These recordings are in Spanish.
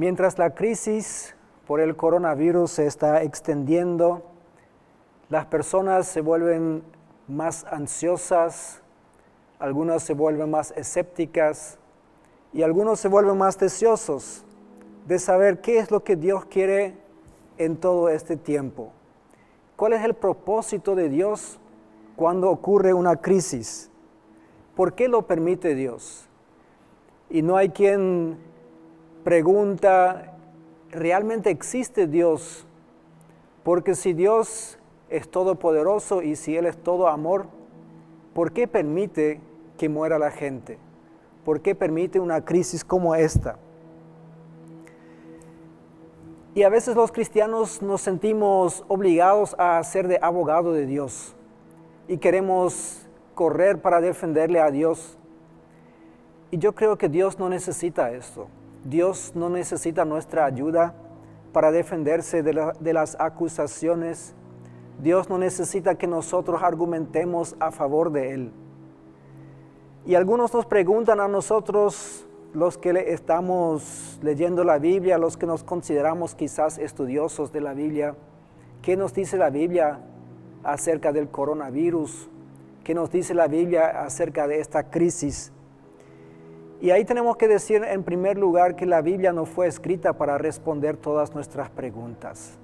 Mientras la crisis por el coronavirus se está extendiendo, las personas se vuelven más ansiosas, algunas se vuelven más escépticas y algunos se vuelven más deseosos de saber qué es lo que Dios quiere en todo este tiempo. ¿Cuál es el propósito de Dios cuando ocurre una crisis? ¿Por qué lo permite Dios? Y no hay quien pregunta, ¿realmente existe Dios? Porque si Dios es todopoderoso y si Él es todo amor, ¿por qué permite que muera la gente? ¿Por qué permite una crisis como esta? Y a veces los cristianos nos sentimos obligados a ser de abogado de Dios y queremos correr para defenderle a Dios. Y yo creo que Dios no necesita esto. Dios no necesita nuestra ayuda para defenderse de las acusaciones. Dios no necesita que nosotros argumentemos a favor de Él. Y algunos nos preguntan a nosotros, los que estamos leyendo la Biblia, los que nos consideramos quizás estudiosos de la Biblia, ¿qué nos dice la Biblia acerca del coronavirus? ¿Qué nos dice la Biblia acerca de esta crisis? Y ahí tenemos que decir en primer lugar que la Biblia no fue escrita para responder todas nuestras preguntas.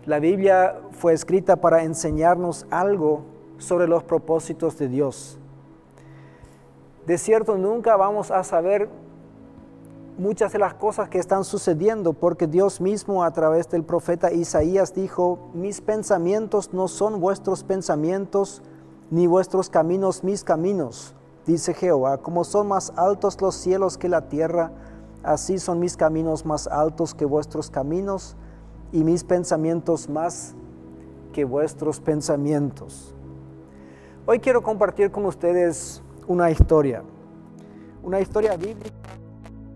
La Biblia fue escrita para enseñarnos algo sobre los propósitos de Dios. De cierto, nunca vamos a saber muchas de las cosas que están sucediendo, porque Dios mismo a través del profeta Isaías dijo, mis pensamientos no son vuestros pensamientos, ni vuestros caminos mis caminos, dice Jehová. Como son más altos los cielos que la tierra, así son mis caminos más altos que vuestros caminos, y mis pensamientos más que vuestros pensamientos. Hoy quiero compartir con ustedes una historia bíblica.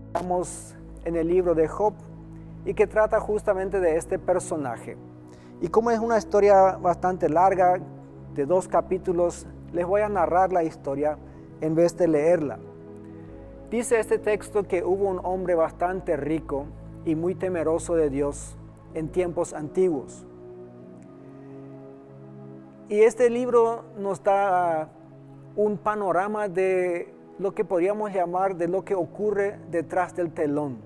Estamos en el libro de Job y que trata justamente de este personaje. Y como es una historia bastante larga, de 2 capítulos, les voy a narrar la historia en vez de leerla. Dice este texto que hubo un hombre bastante rico y muy temeroso de Dios en tiempos antiguos. Y este libro nos da un panorama de lo que podríamos llamar de lo que ocurre detrás del telón.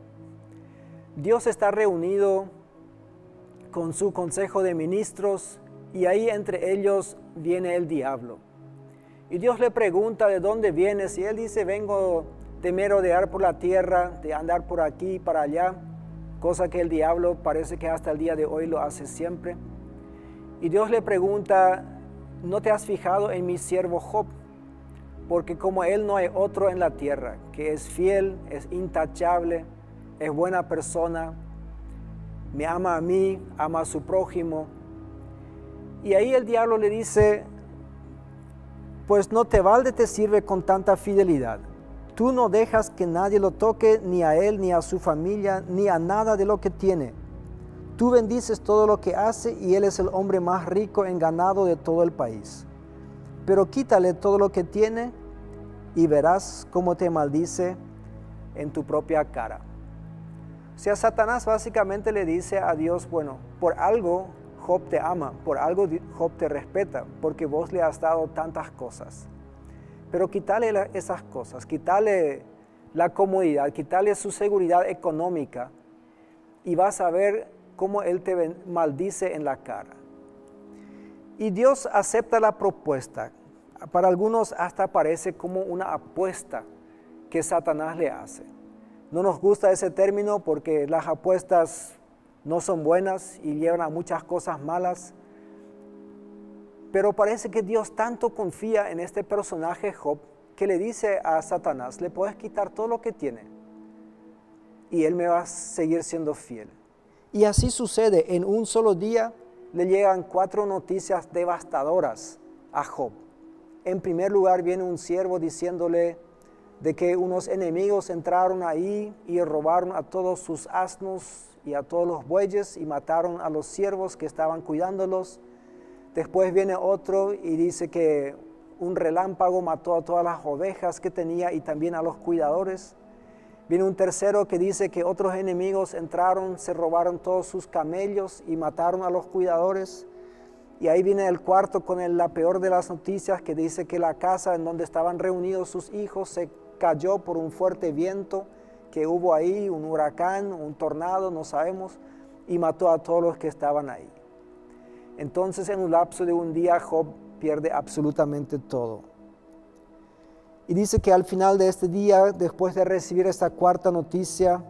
Dios está reunido con su consejo de ministros y ahí entre ellos viene el diablo. Y Dios le pregunta de dónde vienes y él dice, vengo de merodear por la tierra, de andar por aquí y para allá, cosa que el diablo parece que hasta el día de hoy lo hace siempre. Y Dios le pregunta, ¿no te has fijado en mi siervo Job? Porque como él no hay otro en la tierra, que es fiel, es intachable, es buena persona, me ama a mí, ama a su prójimo. Y ahí el diablo le dice, pues no te balde te sirve con tanta fidelidad. Tú no dejas que nadie lo toque, ni a él, ni a su familia, ni a nada de lo que tiene. Tú bendices todo lo que hace y él es el hombre más rico en ganado de todo el país. Pero quítale todo lo que tiene y verás cómo te maldice en tu propia cara. O sea, Satanás básicamente le dice a Dios, bueno, por algo Job te ama, por algo Job te respeta, porque vos le has dado tantas cosas. Pero quítale esas cosas, quítale la comodidad, quítale su seguridad económica y vas a ver cómo él te maldice en la cara. Y Dios acepta la propuesta. Para algunos hasta parece como una apuesta que Satanás le hace. No nos gusta ese término porque las apuestas no son buenas y llevan a muchas cosas malas. Pero parece que Dios tanto confía en este personaje Job que le dice a Satanás, le puedes quitar todo lo que tiene y él me va a seguir siendo fiel. Y así sucede, en un solo día le llegan 4 noticias devastadoras a Job. En primer lugar viene un siervo diciéndole de que unos enemigos entraron ahí y robaron a todos sus asnos y a todos los bueyes y mataron a los siervos que estaban cuidándolos. Después viene otro y dice que un relámpago mató a todas las ovejas que tenía y también a los cuidadores. Viene un tercero que dice que otros enemigos entraron, se robaron todos sus camellos y mataron a los cuidadores. Y ahí viene el cuarto con la peor de las noticias, que dice que la casa en donde estaban reunidos sus hijos se cayó por un fuerte viento que hubo ahí, un huracán, un tornado, no sabemos, y mató a todos los que estaban ahí. Entonces, en un lapso de un día, Job pierde absolutamente todo. Y dice que al final de este día, después de recibir esta cuarta noticia,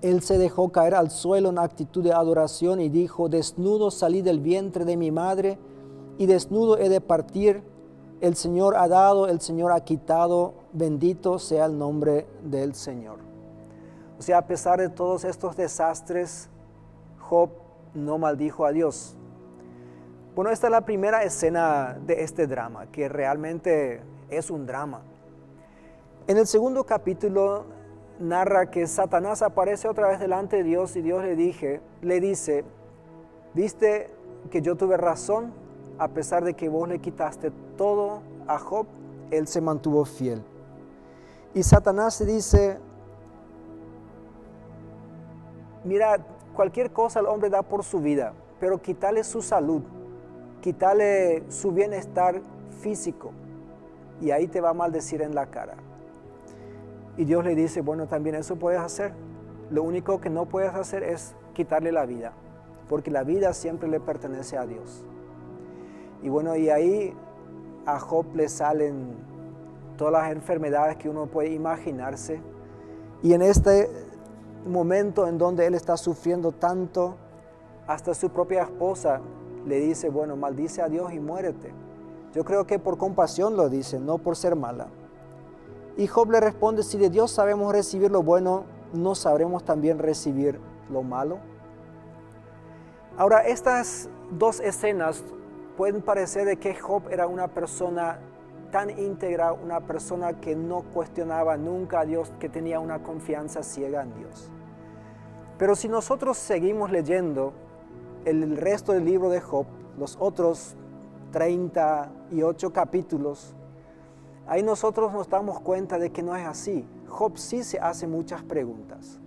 él se dejó caer al suelo en actitud de adoración y dijo: desnudo salí del vientre de mi madre y desnudo he de partir. El Señor ha dado, el Señor ha quitado, bendito sea el nombre del Señor. O sea, a pesar de todos estos desastres, Job no maldijo a Dios. Bueno, esta es la primera escena de este drama, que realmente es un drama. En el segundo capítulo narra que Satanás aparece otra vez delante de Dios y Dios le dice: ¿viste que yo tuve razón? A pesar de que vos le quitaste todo a Job, él se mantuvo fiel. Y Satanás dice: mira, cualquier cosa el hombre da por su vida, pero quítale su salud, quítale su bienestar físico, y ahí te va a maldecir en la cara. Y Dios le dice: bueno, también eso puedes hacer. Lo único que no puedes hacer es quitarle la vida, porque la vida siempre le pertenece a Dios. Y bueno, y ahí a Job le salen todas las enfermedades que uno puede imaginarse. Y en este momento en donde él está sufriendo tanto, hasta su propia esposa le dice: bueno, maldice a Dios y muérete. Yo creo que por compasión lo dice, no por ser mala. Y Job le responde: si de Dios sabemos recibir lo bueno, ¿no sabremos también recibir lo malo? Ahora, estas dos escenas pueden parecer de que Job era una persona tan íntegra, una persona que no cuestionaba nunca a Dios, que tenía una confianza ciega en Dios. Pero si nosotros seguimos leyendo el resto del libro de Job, los otros 38 capítulos, ahí nosotros nos damos cuenta de que no es así. Job sí se hace muchas preguntas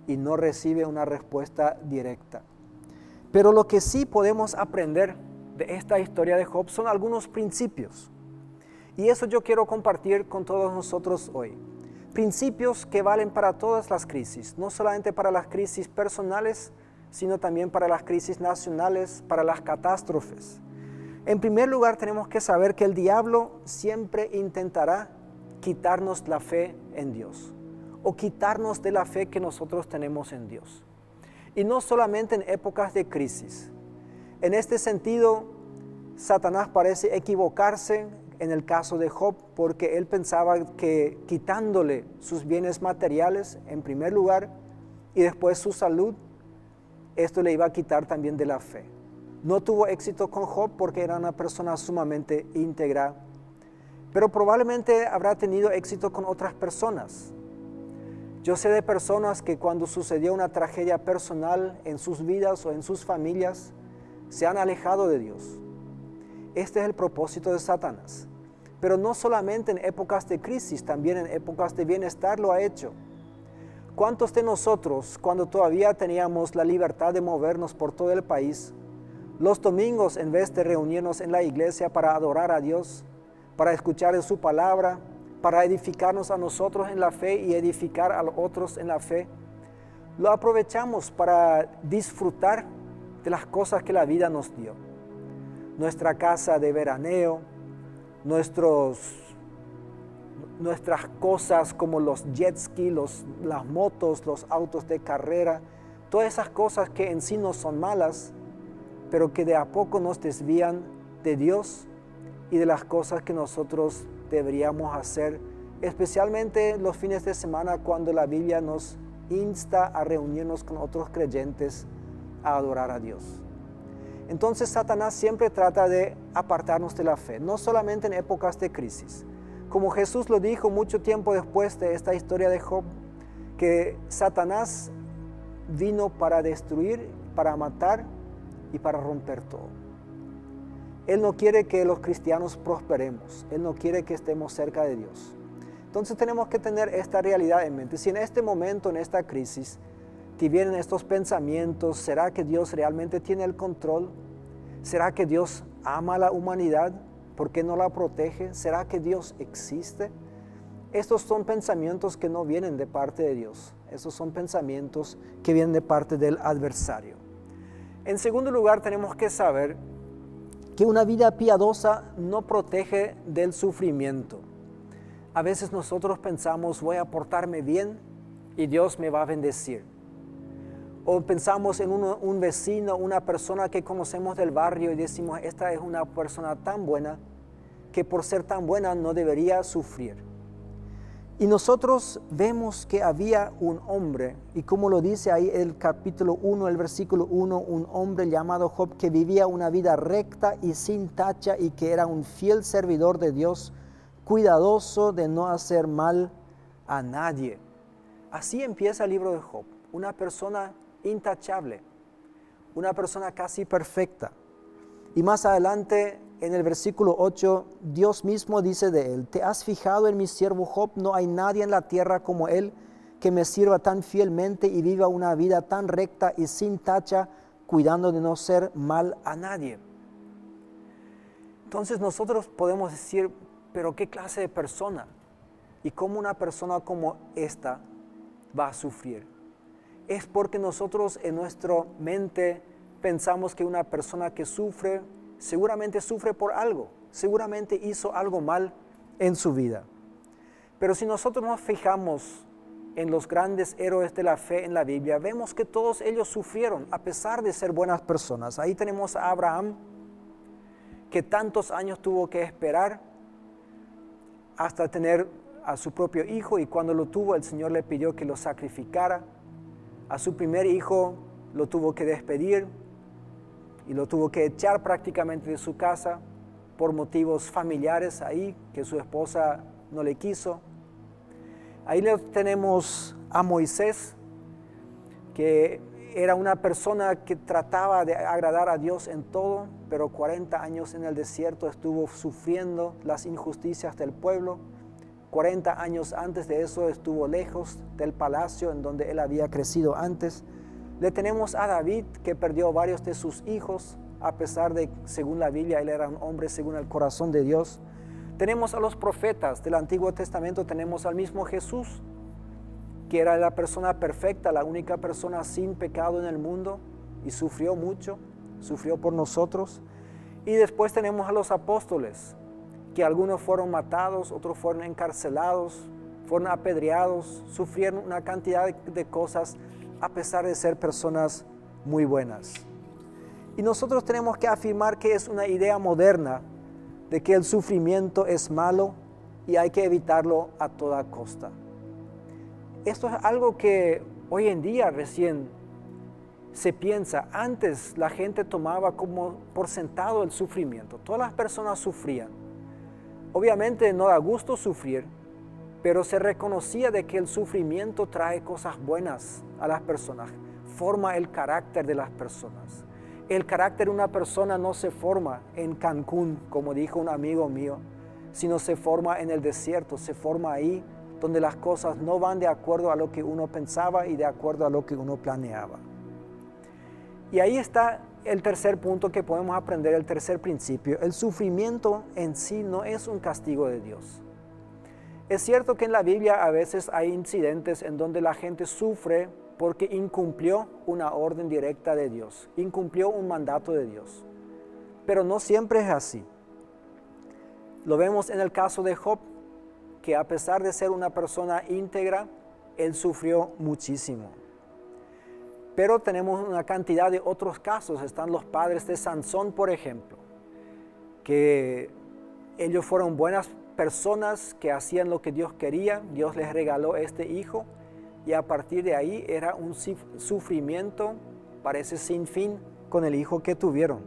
y no recibe una respuesta directa. Pero lo que sí podemos aprender de esta historia de Job son algunos principios. Y eso yo quiero compartir con todos nosotros hoy. Principios que valen para todas las crisis, no solamente para las crisis personales, sino también para las crisis nacionales, para las catástrofes. En primer lugar, tenemos que saber que el diablo siempre intentará quitarnos la fe en Dios, o quitarnos de la fe que nosotros tenemos en Dios. Y no solamente en épocas de crisis. En este sentido, Satanás parece equivocarse en el caso de Job, porque él pensaba que quitándole sus bienes materiales en primer lugar y después su salud, esto le iba a quitar también de la fe. No tuvo éxito con Job porque era una persona sumamente íntegra, pero probablemente habrá tenido éxito con otras personas. Yo sé de personas que cuando sucedió una tragedia personal en sus vidas o en sus familias, se han alejado de Dios. Este es el propósito de Satanás. Pero no solamente en épocas de crisis, también en épocas de bienestar lo ha hecho. ¿Cuántos de nosotros, cuando todavía teníamos la libertad de movernos por todo el país, los domingos, en vez de reunirnos en la iglesia para adorar a Dios, para escuchar de su palabra, para edificarnos a nosotros en la fe y edificar a los otros en la fe, lo aprovechamos para disfrutar de las cosas que la vida nos dio? Nuestra casa de veraneo, nuestras cosas como los jet ski, las motos, los autos de carrera, todas esas cosas que en sí no son malas, pero que de a poco nos desvían de Dios y de las cosas que nosotros deberíamos hacer, especialmente los fines de semana cuando la Biblia nos insta a reunirnos con otros creyentes a adorar a Dios. Entonces Satanás siempre trata de apartarnos de la fe, no solamente en épocas de crisis. Como Jesús lo dijo mucho tiempo después de esta historia de Job, que Satanás vino para destruir, para matar y para romper todo. Él no quiere que los cristianos prosperemos, Él no quiere que estemos cerca de Dios. Entonces tenemos que tener esta realidad en mente. Si en este momento, en esta crisis, te vienen estos pensamientos, ¿será que Dios realmente tiene el control? ¿Será que Dios ama a la humanidad? ¿Por qué no la protege? ¿Será que Dios existe? Estos son pensamientos que no vienen de parte de Dios. Estos son pensamientos que vienen de parte del adversario. En segundo lugar, tenemos que saber que una vida piadosa no protege del sufrimiento. A veces nosotros pensamos, voy a portarme bien y Dios me va a bendecir. O pensamos en un vecino, una persona que conocemos del barrio y decimos, esta es una persona tan buena que por ser tan buena no debería sufrir. Y nosotros vemos que había un hombre, y como lo dice ahí el capítulo 1, el versículo 1, un hombre llamado Job que vivía una vida recta y sin tacha y que era un fiel servidor de Dios, cuidadoso de no hacer mal a nadie. Así empieza el libro de Job, una persona intachable, una persona casi perfecta. Y más adelante, en el versículo 8, Dios mismo dice de él, ¿te has fijado en mi siervo Job? No hay nadie en la tierra como él, que me sirva tan fielmente y viva una vida tan recta y sin tacha, cuidando de no hacer mal a nadie. Entonces nosotros podemos decir, pero ¿qué clase de persona? ¿Y cómo una persona como esta va a sufrir? Es porque nosotros en nuestra mente pensamos que una persona que sufre, seguramente sufre por algo, seguramente hizo algo mal en su vida. Pero si nosotros nos fijamos en los grandes héroes de la fe en la Biblia, vemos que todos ellos sufrieron a pesar de ser buenas personas. Ahí tenemos a Abraham, que tantos años tuvo que esperar hasta tener a su propio hijo, y cuando lo tuvo el Señor le pidió que lo sacrificara. A su primer hijo lo tuvo que despedir y lo tuvo que echar prácticamente de su casa por motivos familiares ahí, que su esposa no le quiso. Ahí tenemos a Moisés, que era una persona que trataba de agradar a Dios en todo, pero 40 años en el desierto estuvo sufriendo las injusticias del pueblo. 40 años antes de eso estuvo lejos del palacio en donde él había crecido antes. Le tenemos a David, que perdió varios de sus hijos, a pesar de, según la Biblia, él era un hombre según el corazón de Dios. Tenemos a los profetas del Antiguo Testamento, tenemos al mismo Jesús, que era la persona perfecta, la única persona sin pecado en el mundo, y sufrió mucho, sufrió por nosotros. Y después tenemos a los apóstoles, que algunos fueron matados, otros fueron encarcelados, fueron apedreados, sufrieron una cantidad de cosas a pesar de ser personas muy buenas. Y nosotros tenemos que afirmar que es una idea moderna de que el sufrimiento es malo y hay que evitarlo a toda costa. Esto es algo que hoy en día recién se piensa. Antes la gente tomaba como por sentado el sufrimiento. Todas las personas sufrían. Obviamente no da gusto sufrir, pero se reconocía de que el sufrimiento trae cosas buenas a las personas, forma el carácter de las personas. El carácter de una persona no se forma en Cancún, como dijo un amigo mío, sino se forma en el desierto, se forma ahí donde las cosas no van de acuerdo a lo que uno pensaba y de acuerdo a lo que uno planeaba. Y ahí está el tercer punto que podemos aprender, el tercer principio. El sufrimiento en sí no es un castigo de Dios. Es cierto que en la Biblia a veces hay incidentes en donde la gente sufre porque incumplió una orden directa de Dios, incumplió un mandato de Dios. Pero no siempre es así. Lo vemos en el caso de Job, que a pesar de ser una persona íntegra, él sufrió muchísimo. Pero tenemos una cantidad de otros casos. Están los padres de Sansón, por ejemplo, que ellos fueron buenas personas que hacían lo que Dios quería. Dios les regaló este hijo y a partir de ahí era un sufrimiento, parece sin fin, con el hijo que tuvieron.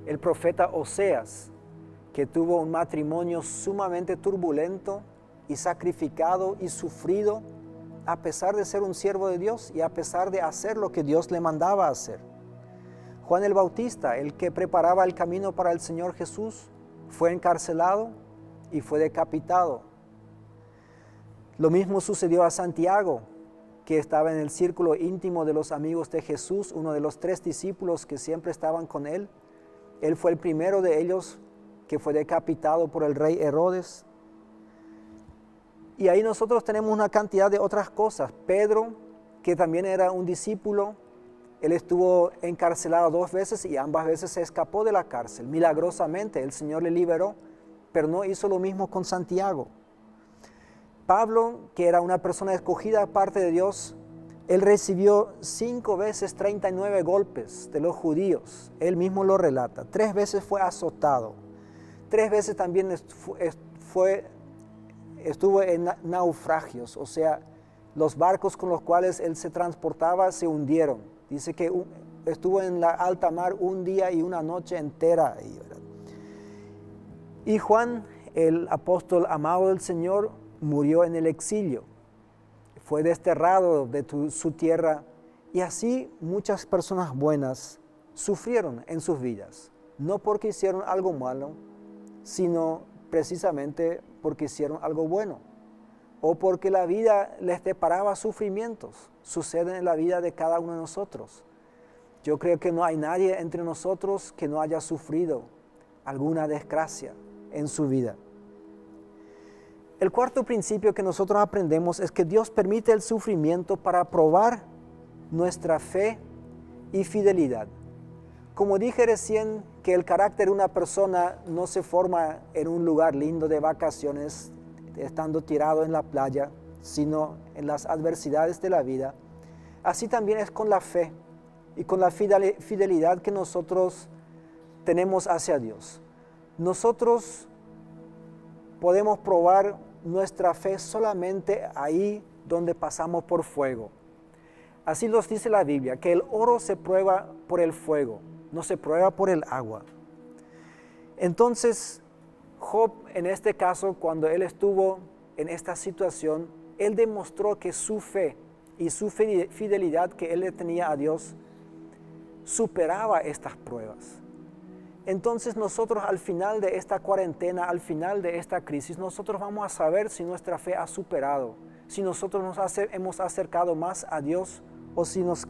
El profeta Oseas, que tuvo un matrimonio sumamente turbulento y sacrificado y sufrido, a pesar de ser un siervo de Dios y a pesar de hacer lo que Dios le mandaba hacer. Juan el Bautista, el que preparaba el camino para el Señor Jesús, fue encarcelado y fue decapitado. Lo mismo sucedió a Santiago, que estaba en el círculo íntimo de los amigos de Jesús, uno de los 3 discípulos que siempre estaban con él. Él fue el primero de ellos que fue decapitado por el rey Herodes. Y ahí nosotros tenemos una cantidad de otras cosas. Pedro, que también era un discípulo, él estuvo encarcelado 2 veces y ambas veces se escapó de la cárcel. Milagrosamente el Señor le liberó, pero no hizo lo mismo con Santiago. Pablo, que era una persona escogida aparte de Dios, él recibió 5 veces 39 golpes de los judíos. Él mismo lo relata. 3 veces fue azotado. 3 veces también estuvo en naufragios, o sea, los barcos con los cuales él se transportaba se hundieron. Dice que estuvo en la alta mar 1 día y 1 noche entera. Y Juan, el apóstol amado del Señor, murió en el exilio. Fue desterrado de su tierra y así muchas personas buenas sufrieron en sus vidas. No porque hicieron algo malo, sino precisamente porque hicieron algo bueno. O porque la vida les deparaba sufrimientos. Suceden en la vida de cada uno de nosotros. Yo creo que no hay nadie entre nosotros que no haya sufrido alguna desgracia en su vida. El cuarto principio que nosotros aprendemos es que Dios permite el sufrimiento para probar nuestra fe y fidelidad. Como dije recién, que el carácter de una persona no se forma en un lugar lindo de vacaciones, estando tirado en la playa, sino en las adversidades de la vida. Así también es con la fe y con la fidelidad que nosotros tenemos hacia Dios. Nosotros podemos probar nuestra fe solamente ahí donde pasamos por fuego. Así nos dice la Biblia, que el oro se prueba por el fuego, no se prueba por el agua. Entonces, Job, en este caso, cuando él estuvo en esta situación, él demostró que su fe y su fidelidad que él le tenía a Dios superaba estas pruebas. Entonces nosotros al final de esta cuarentena, al final de esta crisis, nosotros vamos a saber si nuestra fe ha superado, si nosotros hemos acercado más a Dios o si nos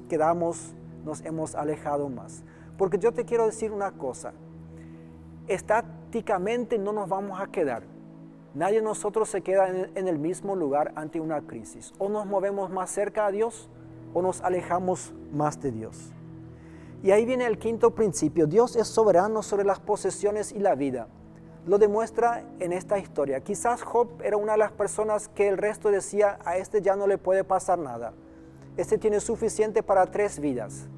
hemos alejado más. Porque yo te quiero decir una cosa, estáticamente no nos vamos a quedar. Nadie de nosotros se queda en el mismo lugar ante una crisis. O nos movemos más cerca a Dios o nos alejamos más de Dios. Y ahí viene el quinto principio. Dios es soberano sobre las posesiones y la vida. Lo demuestra en esta historia. Quizás Job era una de las personas que el resto decía, a este ya no le puede pasar nada. Este tiene suficiente para 3 vidas.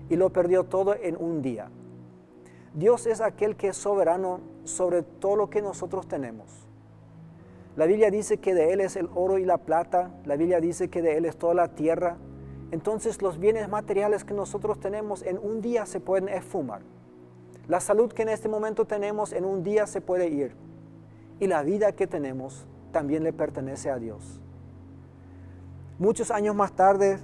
Y lo perdió todo en 1 día. Dios es aquel que es soberano sobre todo lo que nosotros tenemos. La Biblia dice que de Él es el oro y la plata. La Biblia dice que de Él es toda la tierra. Entonces los bienes materiales que nosotros tenemos en 1 día se pueden esfumar. La salud que en este momento tenemos en 1 día se puede ir. Y la vida que tenemos también le pertenece a Dios. Muchos años más tarde,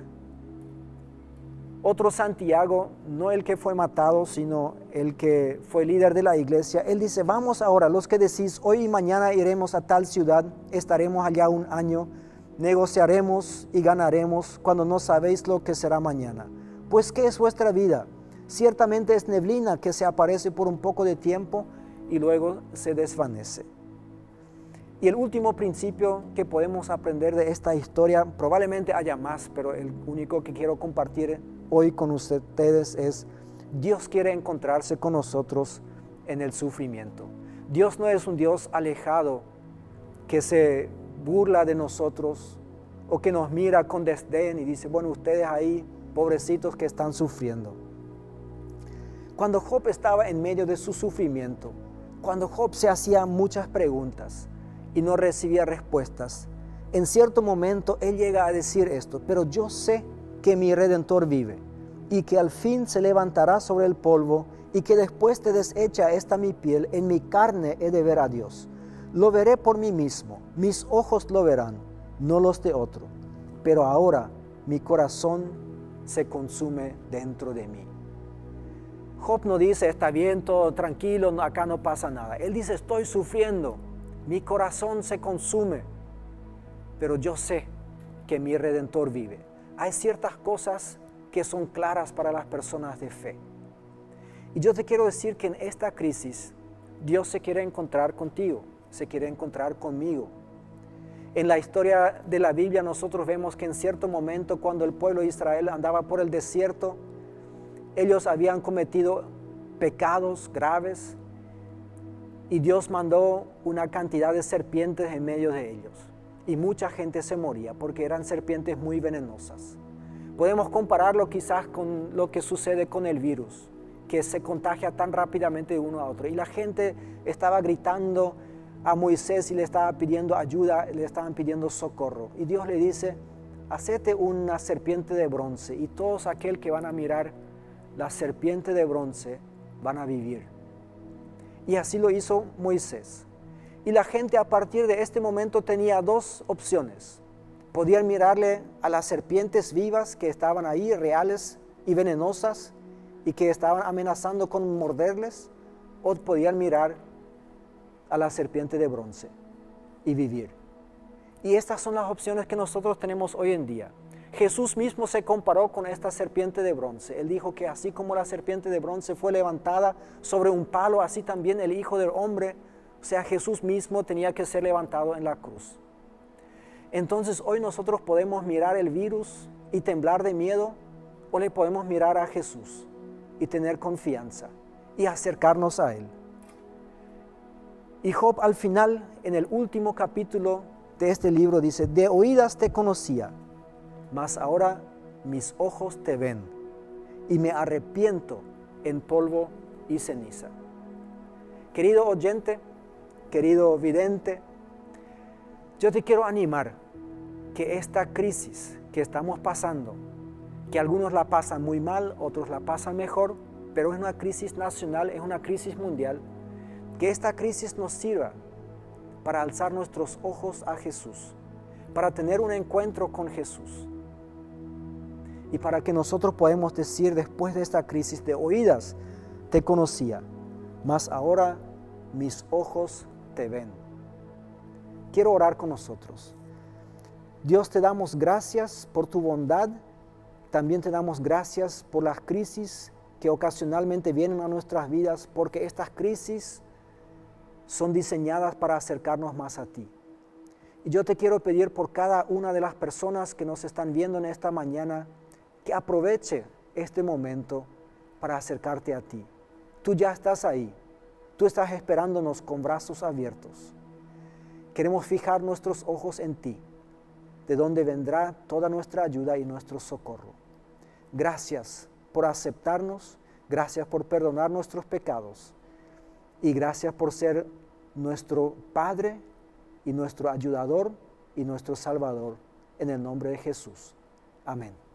otro Santiago, no el que fue matado, sino el que fue líder de la iglesia, él dice, vamos ahora, los que decís, hoy y mañana iremos a tal ciudad, estaremos allá 1 año, negociaremos y ganaremos cuando no sabéis lo que será mañana. Pues ¿qué es vuestra vida? Ciertamente es neblina que se aparece por un poco de tiempo y luego se desvanece. Y el último principio que podemos aprender de esta historia, probablemente haya más, pero el único que quiero compartir hoy con ustedes es, Dios quiere encontrarse con nosotros en el sufrimiento. Dios no es un Dios alejado que se burla de nosotros o que nos mira con desdén y dice, bueno, ustedes ahí, pobrecitos que están sufriendo. Cuando Job estaba en medio de su sufrimiento, cuando Job se hacía muchas preguntas y no recibía respuestas, en cierto momento él llega a decir esto, pero yo sé que mi Redentor vive y que al fin se levantará sobre el polvo y que después de deshecha esta mi piel, en mi carne he de ver a Dios. Lo veré por mí mismo, mis ojos lo verán, no los de otro. Pero ahora mi corazón se consume dentro de mí. Job no dice, está bien, todo tranquilo, acá no pasa nada. Él dice, estoy sufriendo, mi corazón se consume. pero yo sé que mi Redentor vive. Hay ciertas cosas que son claras para las personas de fe. Y yo te quiero decir que en esta crisis, Dios se quiere encontrar contigo, se quiere encontrar conmigo. En la historia de la Biblia nosotros vemos que en cierto momento, cuando el pueblo de Israel andaba por el desierto, ellos habían cometido pecados graves y Dios mandó una cantidad de serpientes en medio de ellos. Y mucha gente se moría porque eran serpientes muy venenosas. Podemos compararlo quizás con lo que sucede con el virus, que se contagia tan rápidamente de uno a otro. Y la gente estaba gritando a Moisés y le estaba pidiendo ayuda, le estaban pidiendo socorro. Y Dios le dice, hacete una serpiente de bronce y todos aquel que van a mirar la serpiente de bronce van a vivir. Y así lo hizo Moisés. Y la gente a partir de este momento tenía dos opciones. Podían mirarle a las serpientes vivas que estaban ahí, reales y venenosas, y que estaban amenazando con morderles, o podían mirar a la serpiente de bronce y vivir. Y estas son las opciones que nosotros tenemos hoy en día. Jesús mismo se comparó con esta serpiente de bronce. Él dijo que así como la serpiente de bronce fue levantada sobre un palo, así también el Hijo del Hombre, o sea, Jesús mismo tenía que ser levantado en la cruz. Entonces hoy nosotros podemos mirar el virus y temblar de miedo, o le podemos mirar a Jesús y tener confianza y acercarnos a Él. Y Job al final, en el último capítulo de este libro, dice, de oídas te conocía, mas ahora mis ojos te ven, y me arrepiento en polvo y ceniza. Querido oyente, querido vidente, yo te quiero animar que esta crisis que estamos pasando, que algunos la pasan muy mal, otros la pasan mejor, pero es una crisis nacional, es una crisis mundial, que esta crisis nos sirva para alzar nuestros ojos a Jesús, para tener un encuentro con Jesús y para que nosotros podamos decir después de esta crisis, de oídas te conocía, mas ahora mis ojos te ven. Quiero orar con nosotros. Dios, te damos gracias por tu bondad, también te damos gracias por las crisis que ocasionalmente vienen a nuestras vidas, porque estas crisis son diseñadas para acercarnos más a ti. Y yo te quiero pedir por cada una de las personas que nos están viendo en esta mañana, que aproveche este momento para acercarte a ti. Tú ya estás ahí, tú estás esperándonos con brazos abiertos. Queremos fijar nuestros ojos en ti, de donde vendrá toda nuestra ayuda y nuestro socorro. Gracias por aceptarnos, gracias por perdonar nuestros pecados y gracias por ser nuestro Padre y nuestro ayudador y nuestro Salvador, en el nombre de Jesús. Amén.